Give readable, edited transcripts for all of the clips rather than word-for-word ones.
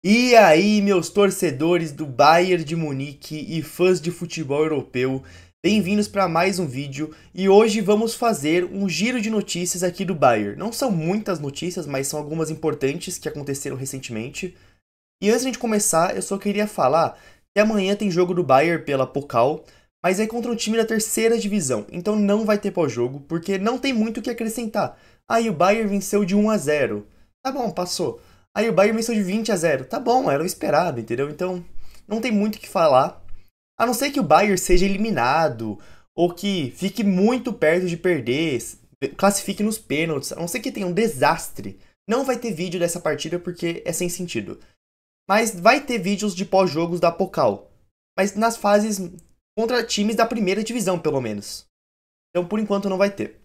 E aí, meus torcedores do Bayern de Munique e fãs de futebol europeu, bem-vindos para mais um vídeo e hoje vamos fazer um giro de notícias aqui do Bayern. Não são muitas notícias, mas são algumas importantes que aconteceram recentemente. E antes de começar, eu só queria falar que amanhã tem jogo do Bayern pela Pokal, mas é contra um time da terceira divisão, então não vai ter pós-jogo, porque não tem muito o que acrescentar. Aí o Bayern venceu de 1-0. Tá bom, passou. Aí o Bayern venceu de 20-0. Tá bom, era o esperado, entendeu? Então não tem muito o que falar. A não ser que o Bayern seja eliminado ou que fique muito perto de perder, classifique nos pênaltis, a não ser que tenha um desastre. Não vai ter vídeo dessa partida porque é sem sentido. Mas vai ter vídeos de pós-jogos da Pokal. Mas nas fases contra times da primeira divisão, pelo menos. Então, por enquanto, não vai ter.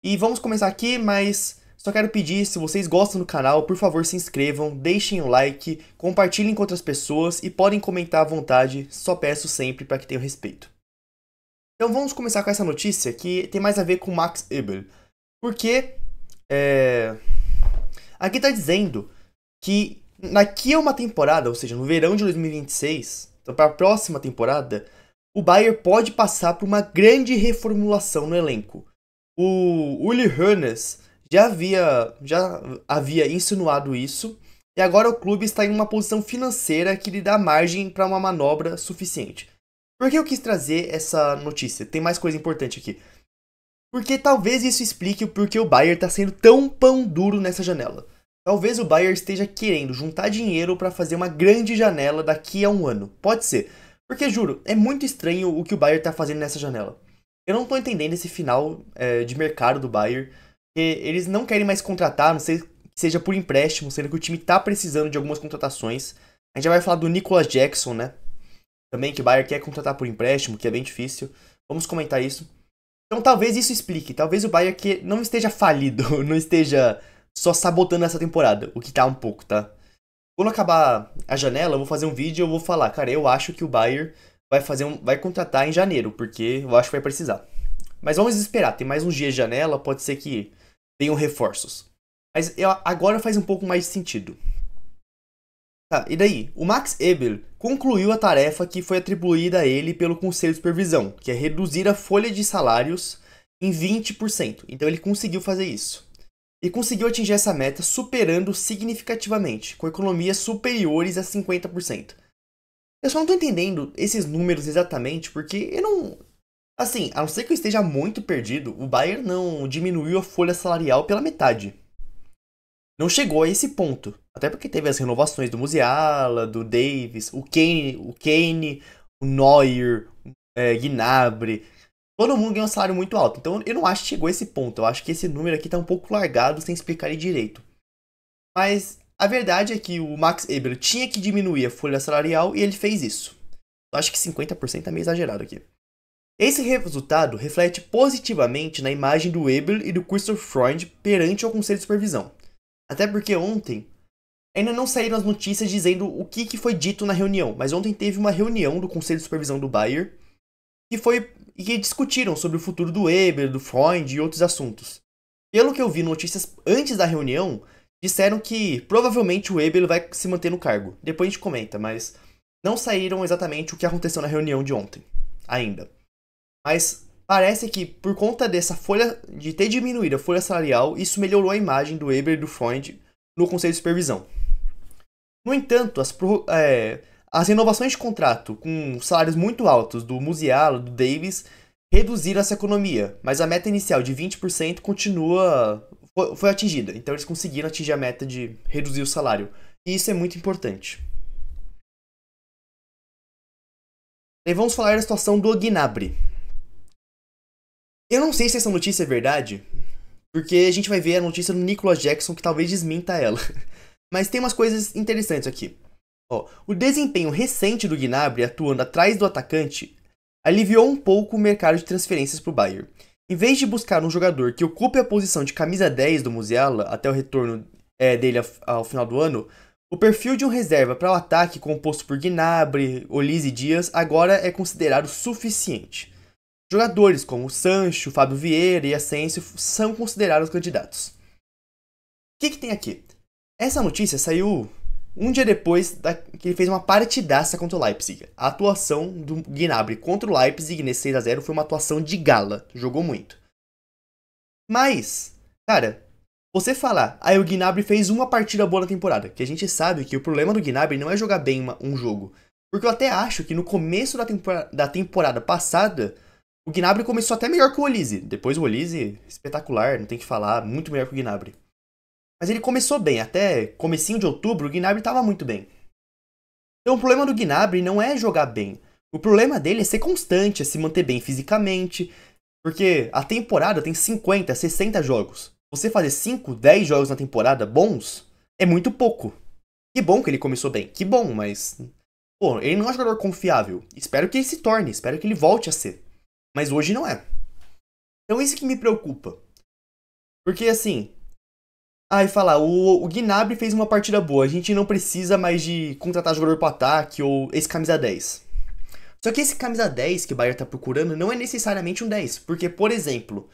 E vamos começar aqui, mas só quero pedir, se vocês gostam do canal, por favor se inscrevam, deixem o like, compartilhem com outras pessoas e podem comentar à vontade, só peço sempre para que tenham respeito. Então vamos começar com essa notícia que tem mais a ver com Max Eberl. Porque aqui está dizendo que daqui a uma temporada, ou seja, no verão de 2026, então para a próxima temporada, o Bayern pode passar por uma grande reformulação no elenco. O Uli Hoeneß já havia insinuado isso, e agora o clube está em uma posição financeira que lhe dá margem para uma manobra suficiente. Por que eu quis trazer essa notícia? Tem mais coisa importante aqui. Porque talvez isso explique o porquê o Bayern está sendo tão pão duro nessa janela. Talvez o Bayern esteja querendo juntar dinheiro para fazer uma grande janela daqui a um ano. Pode ser. Porque, juro, é muito estranho o que o Bayern está fazendo nessa janela. Eu não estou entendendo esse final de mercado do Bayern. Eles não querem mais contratar, não sei que seja por empréstimo, sendo que o time está precisando de algumas contratações. A gente já vai falar do Nicolas Jackson, né? Também que o Bayern quer contratar por empréstimo, que é bem difícil. Vamos comentar isso. Então talvez isso explique. Talvez o Bayern que não esteja falido, não esteja só sabotando essa temporada, o que tá um pouco, tá? Quando acabar a janela, eu vou fazer um vídeo e eu vou falar, cara, eu acho que o Bayern vai contratar em janeiro, porque eu acho que vai precisar. Mas vamos esperar, tem mais uns dias de janela, pode ser que venham reforços. Mas agora faz um pouco mais de sentido. Tá, e daí? O Max Eberl concluiu a tarefa que foi atribuída a ele pelo Conselho de Supervisão, que é reduzir a folha de salários em 20%. Então ele conseguiu fazer isso. E conseguiu atingir essa meta superando significativamente, com economias superiores a 50%. Eu só não tô entendendo esses números exatamente, porque eu não... Assim, a não ser que eu esteja muito perdido, o Bayern não diminuiu a folha salarial pela metade. Não chegou a esse ponto. Até porque teve as renovações do Musiala, do Davis, o Kane, o Neuer, Gnabry. Todo mundo ganhou um salário muito alto. Então eu não acho que chegou a esse ponto. Eu acho que esse número aqui tá um pouco largado sem explicar ele direito. Mas a verdade é que o Max Eberl tinha que diminuir a folha salarial e ele fez isso. Eu acho que 50% é meio exagerado aqui. Esse resultado reflete positivamente na imagem do Eberl e do Christoph Freund perante o Conselho de Supervisão. Até porque ontem ainda não saíram as notícias dizendo o que foi dito na reunião, mas ontem teve uma reunião do Conselho de Supervisão do Bayern que discutiram sobre o futuro do Eberl, do Freund e outros assuntos. Pelo que eu vi notícias antes da reunião, disseram que provavelmente o Eberl vai se manter no cargo. Depois a gente comenta, mas não saíram exatamente o que aconteceu na reunião de ontem, ainda. Mas parece que por conta dessa folha, de ter diminuído a folha salarial, isso melhorou a imagem do Eberl e do Freund no Conselho de Supervisão. No entanto, as renovações de contrato com salários muito altos do Musiala, do Davis, reduziram essa economia, mas a meta inicial de 20% foi atingida. Então eles conseguiram atingir a meta de reduzir o salário. E isso é muito importante. E vamos falar da situação do Gnabry. Eu não sei se essa notícia é verdade, porque a gente vai ver a notícia do Nicolas Jackson que talvez desminta ela. Mas tem umas coisas interessantes aqui. O desempenho recente do Gnabry atuando atrás do atacante aliviou um pouco o mercado de transferências para o Bayern. Em vez de buscar um jogador que ocupe a posição de camisa 10 do Musiala até o retorno dele ao final do ano, o perfil de um reserva para o ataque composto por Gnabry, Olise e Dias agora é considerado suficiente. Jogadores como Sancho, Fábio Vieira e Asensio são considerados candidatos. O que tem aqui? Essa notícia saiu um dia depois que ele fez uma partidaça contra o Leipzig. A atuação do Gnabry contra o Leipzig nesse 6 a 0 foi uma atuação de gala. Jogou muito. Mas, cara, você falar, o Gnabry fez uma partida boa na temporada, que a gente sabe que o problema do Gnabry não é jogar bem um jogo. Porque eu até acho que no começo da temporada passada, o Gnabry começou até melhor que o Olise. Depois o Olise, espetacular, não tem que falar, muito melhor que o Gnabry. Mas ele começou bem, até comecinho de outubro o Gnabry tava muito bem. Então o problema do Gnabry não é jogar bem. O problema dele é ser constante, é se manter bem fisicamente. Porque a temporada tem 50, 60 jogos. Você fazer 5, 10 jogos na temporada bons é muito pouco. Que bom que ele começou bem, que bom, mas... Pô, ele não é um jogador confiável. Espero que ele se torne, espero que ele volte a ser. Mas hoje não é. Então isso que me preocupa. Porque assim... e falar, o Gnabry fez uma partida boa, a gente não precisa mais de contratar jogador pro ataque ou esse camisa 10. Só que esse camisa 10 que o Bayern tá procurando não é necessariamente um 10, porque, por exemplo,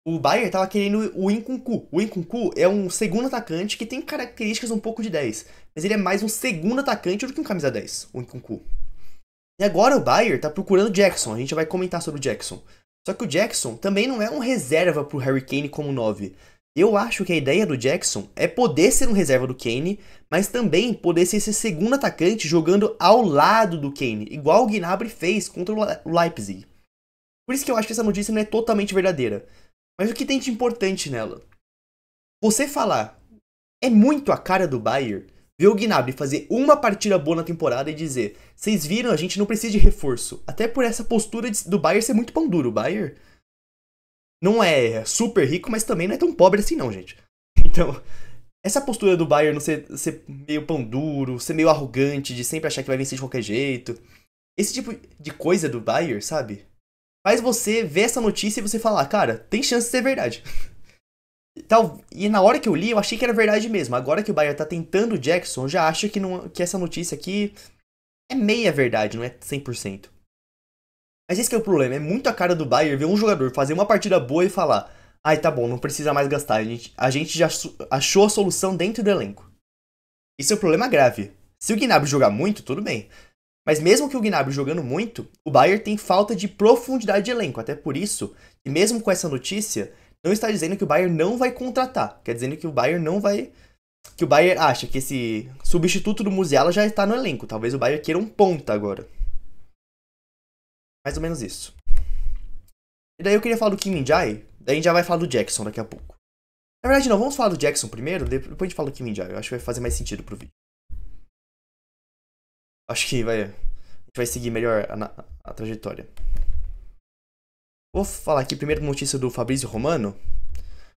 o Bayern tava querendo o Nkunku. O Nkunku é um segundo atacante que tem características um pouco de 10, mas ele é mais um segundo atacante do que um camisa 10, o Nkunku. E agora o Bayern tá procurando o Jackson, a gente vai comentar sobre o Jackson. Só que o Jackson também não é um reserva pro Harry Kane como 9. Eu acho que a ideia do Jackson é poder ser um reserva do Kane, mas também poder ser esse segundo atacante jogando ao lado do Kane, igual o Gnabry fez contra o Leipzig. Por isso que eu acho que essa notícia não é totalmente verdadeira. Mas o que tem de importante nela? Você falar, é muito a cara do Bayern ver o Gnabry fazer uma partida boa na temporada e dizer, vocês viram, a gente não precisa de reforço. Até por essa postura do Bayern ser muito pão duro. O Bayern não é super rico, mas também não é tão pobre assim não, gente. Então, essa postura do Bayern não ser meio pão duro, ser meio arrogante, de sempre achar que vai vencer de qualquer jeito. Esse tipo de coisa do Bayern, sabe? Faz você ver essa notícia e você falar, cara, tem chance de ser verdade. E na hora que eu li, eu achei que era verdade mesmo. Agora que o Bayern tá tentando o Jackson, eu já acho que essa notícia aqui é meia verdade, não é 100%. Mas esse que é o problema, é muito a cara do Bayern ver um jogador fazer uma partida boa e falar, tá bom, não precisa mais gastar, a gente já achou a solução dentro do elenco. Isso é um problema grave. Se o Gnabry jogar muito, tudo bem. Mas mesmo que o Gnabry jogando muito, o Bayern tem falta de profundidade de elenco. Até por isso, e mesmo com essa notícia, não está dizendo que o Bayern não vai contratar. Quer dizer que o Bayern não vai... Que o Bayern acha que esse substituto do Musiala já está no elenco. Talvez o Bayern queira um ponta agora. Mais ou menos isso. E daí eu queria falar do Kim Min-jae, daí a gente já vai falar do Jackson daqui a pouco. Na verdade não, vamos falar do Jackson primeiro, depois a gente fala do Kim Min-jae. Eu acho que vai fazer mais sentido pro vídeo. Acho que a gente vai seguir melhor a trajetória. Vou falar aqui primeiro notícia do Fabrício Romano.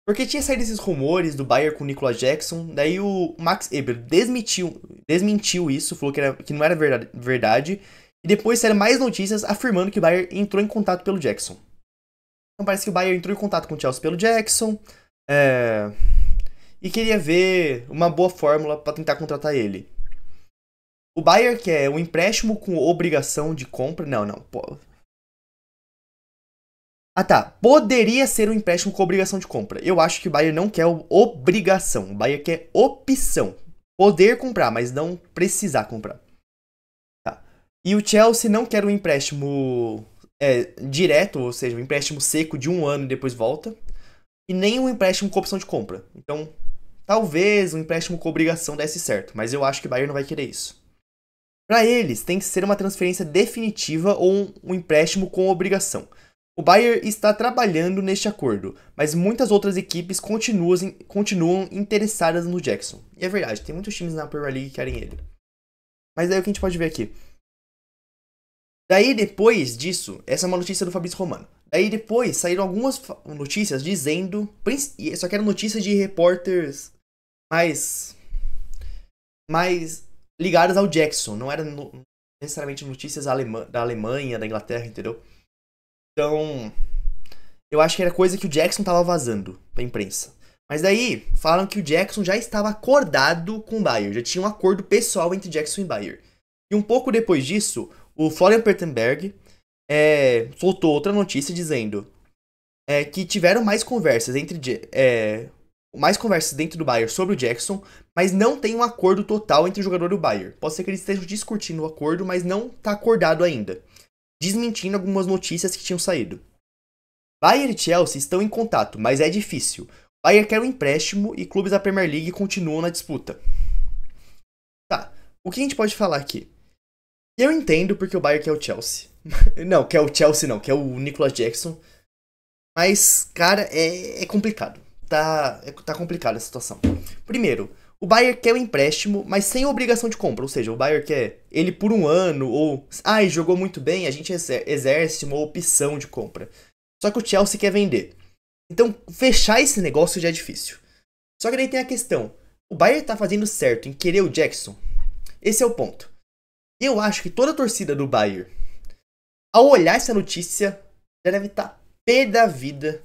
Porque tinha saído esses rumores do Bayern com o Nicolas Jackson. Daí o Max Eber desmentiu isso, falou que não era verdade. E depois saíram mais notícias afirmando que o Bayern entrou em contato pelo Jackson. Então parece que o Bayern entrou em contato com o Chelsea pelo Jackson. E queria ver uma boa fórmula para tentar contratar ele. O Bayern quer um empréstimo com obrigação de compra. Não. Poderia ser um empréstimo com obrigação de compra. Eu acho que o Bayern não quer obrigação. O Bayern quer opção. Poder comprar, mas não precisar comprar. E o Chelsea não quer um empréstimo direto, ou seja, um empréstimo seco de 1 ano e depois volta. E nem um empréstimo com opção de compra. Então, talvez um empréstimo com obrigação desse certo. Mas eu acho que o Bayern não vai querer isso. Para eles, tem que ser uma transferência definitiva ou um empréstimo com obrigação. O Bayern está trabalhando neste acordo, mas muitas outras equipes continuam interessadas no Jackson. E é verdade, tem muitos times na Premier League que querem ele. Mas daí o que a gente pode ver aqui. Daí depois disso, essa é uma notícia do Fabrício Romano. Daí depois saíram algumas notícias dizendo, só que eram notícias de repórteres mais ligadas ao Jackson, não eram necessariamente notícias da Alemanha, da Inglaterra, entendeu? Então, eu acho que era coisa que o Jackson tava vazando pra imprensa. Mas daí, falam que o Jackson já estava acordado com o Bayern, já tinha um acordo pessoal entre Jackson e Bayern. E um pouco depois disso, o Florian Plettenberg soltou outra notícia dizendo que tiveram mais conversas entre mais conversas dentro do Bayern sobre o Jackson, mas não tem um acordo total entre o jogador e o Bayern. Pode ser que eles estejam discutindo o acordo, mas não está acordado ainda, desmentindo algumas notícias que tinham saído. Bayern e Chelsea estão em contato, mas é difícil. O Bayern quer um empréstimo e clubes da Premier League continuam na disputa. Tá, o que a gente pode falar aqui? Eu entendo porque o Bayern quer o Chelsea. Não, quer o Chelsea não, quer o Nicolas Jackson. Mas, cara, é complicado. Tá complicada a situação. Primeiro, o Bayern quer o empréstimo, mas sem obrigação de compra. Ou seja, o Bayern quer ele por um ano, ou... Ah, jogou muito bem, a gente exerce uma opção de compra. Só que o Chelsea quer vender. Então, fechar esse negócio já é difícil. Só que daí tem a questão. O Bayern tá fazendo certo em querer o Jackson? Esse é o ponto. Eu acho que toda a torcida do Bayern, ao olhar essa notícia, já deve estar pé da vida.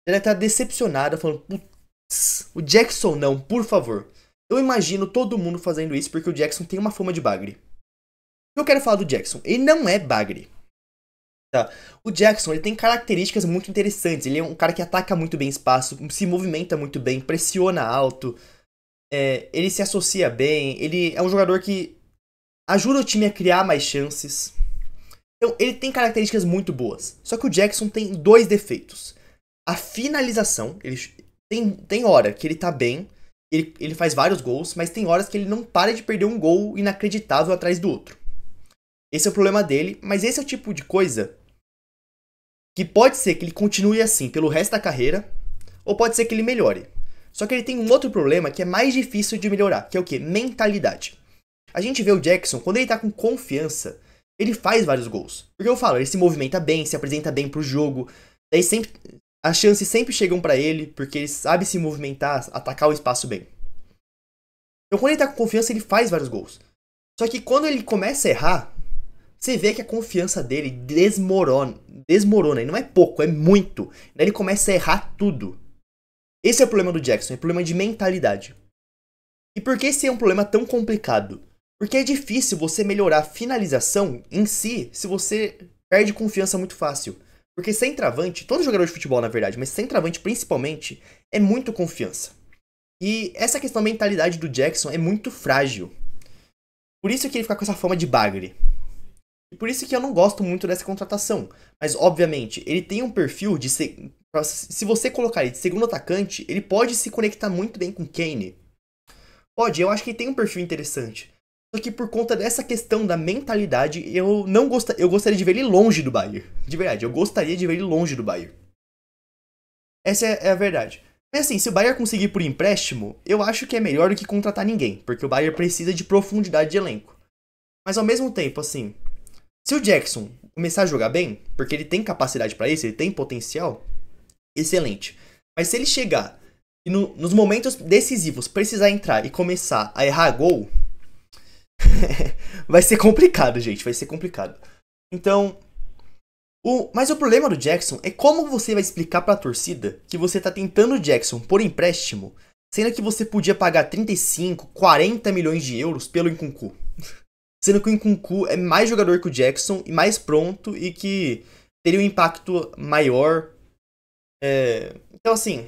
Já deve estar decepcionada, falando, putz, o Jackson não, por favor. Eu imagino todo mundo fazendo isso porque o Jackson tem uma fama de bagre. Eu quero falar do Jackson. Ele não é bagre. Tá? O Jackson ele tem características muito interessantes. Ele é um cara que ataca muito bem espaço, se movimenta muito bem, pressiona alto. Ele se associa bem. Ele é um jogador que ajuda o time a criar mais chances. Então, ele tem características muito boas. Só que o Jackson tem dois defeitos. A finalização. Ele tem hora que ele tá bem. Ele faz vários gols, mas tem horas que ele não para de perder um gol inacreditável atrás do outro. Esse é o problema dele, mas esse é o tipo de coisa que pode ser que ele continue assim pelo resto da carreira, ou pode ser que ele melhore. Só que ele tem um outro problema que é mais difícil de melhorar, que é o quê? Mentalidade. A gente vê o Jackson, quando ele tá com confiança, ele faz vários gols. Porque eu falo, ele se movimenta bem, se apresenta bem pro jogo, daí sempre... As chances sempre chegam pra ele, porque ele sabe se movimentar, atacar o espaço bem. Então quando ele tá com confiança, ele faz vários gols. Só que quando ele começa a errar, você vê que a confiança dele desmorona. E não é pouco, é muito. Daí ele começa a errar tudo. Esse é o problema do Jackson, é o problema de mentalidade. E por que esse é um problema tão complicado? Porque é difícil você melhorar a finalização em si se você perde confiança muito fácil. Porque centroavante, todo jogador de futebol na verdade, mas centroavante principalmente, é muito confiança. E essa questão da mentalidade do Jackson é muito frágil. Por isso que ele fica com essa fama de bagre. E por isso que eu não gosto muito dessa contratação. Mas, obviamente, ele tem um perfil de ser... Se você colocar ele de segundo atacante, ele pode se conectar muito bem com Kane. Pode, eu acho que ele tem um perfil interessante. Só que por conta dessa questão da mentalidade, eu gostaria de ver ele longe do Bayern. De verdade, eu gostaria de ver ele longe do Bayern. Essa é a verdade. Mas assim, se o Bayern conseguir por empréstimo, eu acho que é melhor do que contratar ninguém. Porque o Bayern precisa de profundidade de elenco. Mas ao mesmo tempo, assim... Se o Jackson começar a jogar bem, porque ele tem capacidade pra isso, ele tem potencial, excelente. Mas se ele chegar e nos momentos decisivos precisar entrar e começar a errar gol, vai ser complicado, gente, vai ser complicado. Então, mas o problema do Jackson é como você vai explicar pra torcida que você tá tentando o Jackson por empréstimo, sendo que você podia pagar 35, 40 milhões de euros pelo Nkunku. Sendo que o Nkunku é mais jogador que o Jackson e mais pronto e que teria um impacto maior. Então, assim,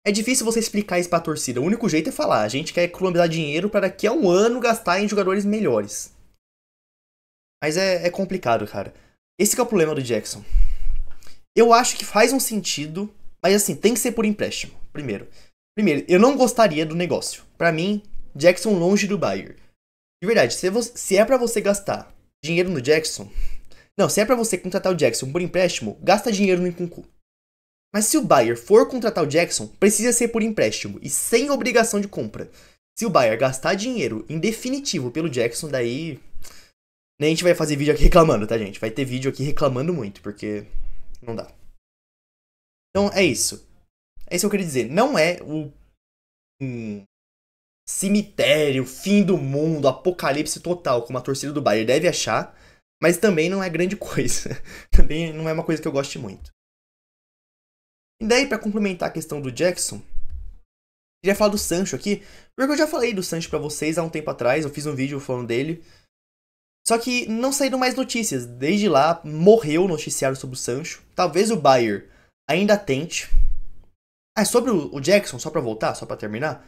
é difícil você explicar isso pra torcida. O único jeito é falar, a gente quer economizar dinheiro para daqui a um ano gastar em jogadores melhores. Mas é complicado, cara. Esse que é o problema do Jackson. Eu acho que faz um sentido, mas assim, tem que ser por empréstimo. Primeiro, eu não gostaria do negócio. Pra mim, Jackson longe do Bayern. De verdade, se é pra você gastar dinheiro no Jackson... Não, se é pra você contratar o Jackson por empréstimo, gasta dinheiro no Nkunku. Mas se o Bayern for contratar o Jackson, precisa ser por empréstimo e sem obrigação de compra. Se o Bayern gastar dinheiro em definitivo pelo Jackson, daí... Nem a gente vai fazer vídeo aqui reclamando, tá, gente? Vai ter vídeo aqui reclamando muito, porque não dá. Então, é isso. É isso que eu queria dizer. Não é o... cemitério, fim do mundo, apocalipse total, como a torcida do Bayern deve achar, mas também não é grande coisa. Também não é uma coisa que eu goste muito. E daí, pra complementar a questão do Jackson, queria falar do Sancho aqui, porque eu já falei do Sancho pra vocês há um tempo atrás, eu fiz um vídeo falando dele, só que não saíram mais notícias. Desde lá, morreu o noticiário sobre o Sancho. Talvez o Bayern ainda tente, Ah, sobre o Jackson, só pra voltar, só pra terminar.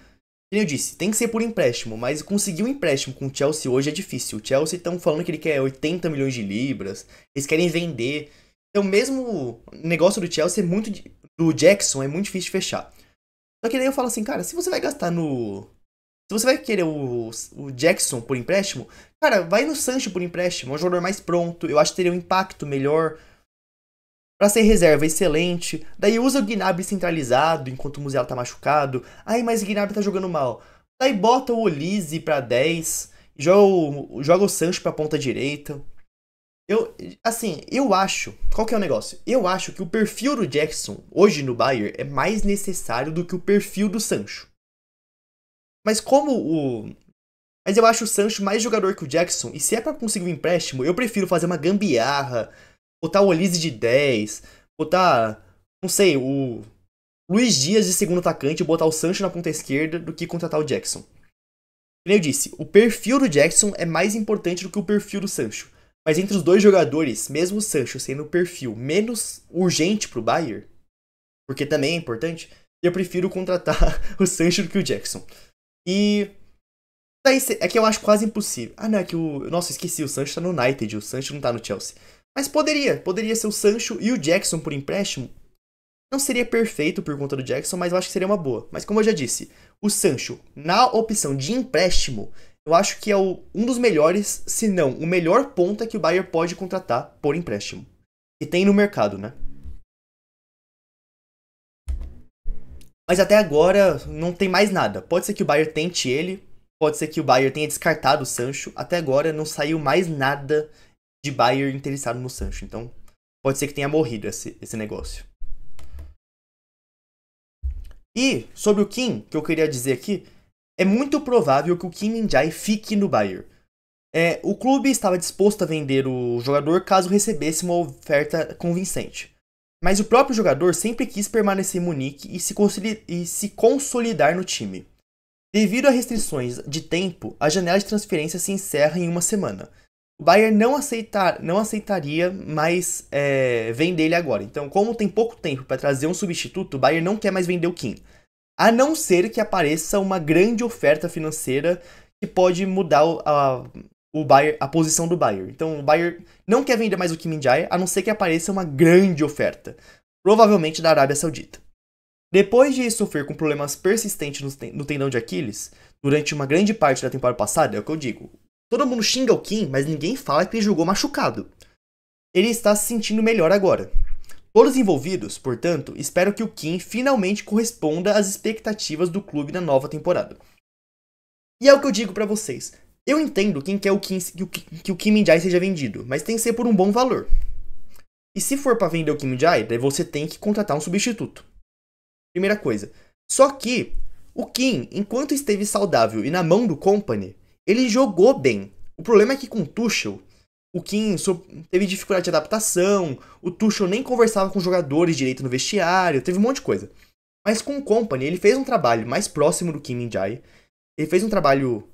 Como eu disse, tem que ser por empréstimo, mas conseguir um empréstimo com o Chelsea hoje é difícil. O Chelsea estão falando que ele quer 80 milhões de libras, eles querem vender. Então, mesmo o negócio do Chelsea do Jackson é muito difícil de fechar. Só que daí eu falo assim, cara, se você vai gastar no. Se você vai querer o Jackson por empréstimo, cara, vai no Sancho por empréstimo, é um jogador mais pronto, eu acho que teria um impacto melhor. Pra ser reserva, excelente. Daí usa o Gnabry centralizado enquanto o Musiala tá machucado. Ai, mas o Gnabry tá jogando mal. Daí bota o Olise pra 10. Joga o Sancho pra ponta direita. Eu acho. Qual que é o negócio? Eu acho que o perfil do Jackson, hoje no Bayern, é mais necessário do que o perfil do Sancho. Mas Mas eu acho o Sancho mais jogador que o Jackson. E se é pra conseguir um empréstimo, eu prefiro fazer uma gambiarra. Botar o Olise de 10, botar, não sei, o Luiz Dias de segundo atacante e botar o Sancho na ponta esquerda do que contratar o Jackson. Como eu disse, o perfil do Jackson é mais importante do que o perfil do Sancho. Mas entre os dois jogadores, mesmo o Sancho sendo o perfil menos urgente pro Bayern, porque também é importante, eu prefiro contratar o Sancho do que o Jackson. E é que eu acho quase impossível. Ah, não, é que o... Nossa, esqueci, o Sancho tá no United, o Sancho não tá no Chelsea. Mas poderia ser o Sancho e o Jackson por empréstimo. Não seria perfeito por conta do Jackson, mas eu acho que seria uma boa. Mas como eu já disse, o Sancho, na opção de empréstimo, eu acho que é um dos melhores, se não o melhor ponta que o Bayern pode contratar por empréstimo. E tem no mercado, né? Mas até agora não tem mais nada. Pode ser que o Bayern tente ele, pode ser que o Bayern tenha descartado o Sancho. Até agora não saiu mais nada de Bayern interessado no Sancho. Então, pode ser que tenha morrido esse negócio. E, sobre o Kim, que eu queria dizer aqui, é muito provável que o Kim Min-jae fique no Bayern. O clube estava disposto a vender o jogador caso recebesse uma oferta convincente. Mas o próprio jogador sempre quis permanecer em Munique e se consolidar no time. Devido a restrições de tempo, a janela de transferência se encerra em uma semana. O Bayern não aceitaria mais vender ele agora. Então, como tem pouco tempo para trazer um substituto, o Bayern não quer mais vender o Kim. A não ser que apareça uma grande oferta financeira que pode mudar a posição do Bayern. Então, o Bayern não quer vender mais o Kim Min-jae, a não ser que apareça uma grande oferta. Provavelmente da Arábia Saudita. Depois de sofrer com problemas persistentes no tendão de Aquiles, durante uma grande parte da temporada passada, é o que eu digo. Todo mundo xinga o Kim, mas ninguém fala que ele jogou machucado. Ele está se sentindo melhor agora. Todos os envolvidos, portanto, esperam que o Kim finalmente corresponda às expectativas do clube na nova temporada. E é o que eu digo pra vocês. Eu entendo quem quer que o Kim Min-jae seja vendido, mas tem que ser por um bom valor. E se for pra vender o Kim Min-jae, daí você tem que contratar um substituto. Primeira coisa. Só que o Kim, enquanto esteve saudável e na mão do Kompany, ele jogou bem. O problema é que com o Tuchel, o Kim teve dificuldade de adaptação, o Tuchel nem conversava com os jogadores direito no vestiário, teve um monte de coisa. Mas com o Kompany, ele fez um trabalho mais próximo do Kim Min-jae, ele fez um trabalho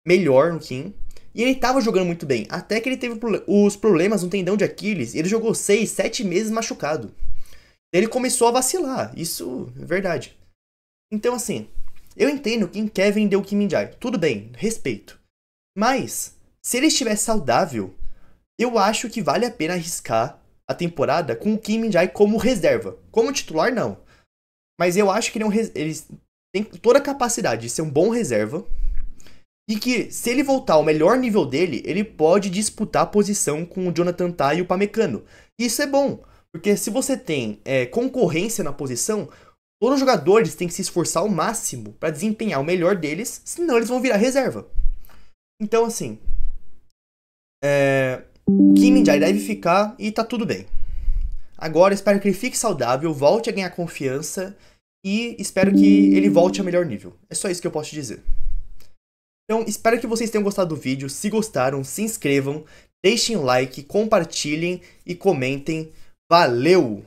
melhor no Kim, e ele tava jogando muito bem, até que ele teve os problemas no tendão de Aquiles, e ele jogou 6, 7 meses machucado. Ele começou a vacilar, isso é verdade. Então assim, eu entendo quem quer vender o Kim Min-jae, tudo bem, respeito. Mas, se ele estiver saudável, eu acho que vale a pena arriscar a temporada com o Kim Min-jae como reserva. Como titular, não. Mas eu acho que ele tem toda a capacidade de ser um bom reserva. E que, se ele voltar ao melhor nível dele, ele pode disputar a posição com o Jonathan Tah e o Pamecano. Isso é bom, porque se você tem concorrência na posição, todos os jogadores têm que se esforçar ao máximo para desempenhar o melhor deles, senão eles vão virar reserva. Então, assim, o Kim Min-jae deve ficar e tá tudo bem. Agora, espero que ele fique saudável, volte a ganhar confiança e espero que ele volte ao melhor nível. É só isso que eu posso te dizer. Então, espero que vocês tenham gostado do vídeo. Se gostaram, se inscrevam, deixem um like, compartilhem e comentem. Valeu!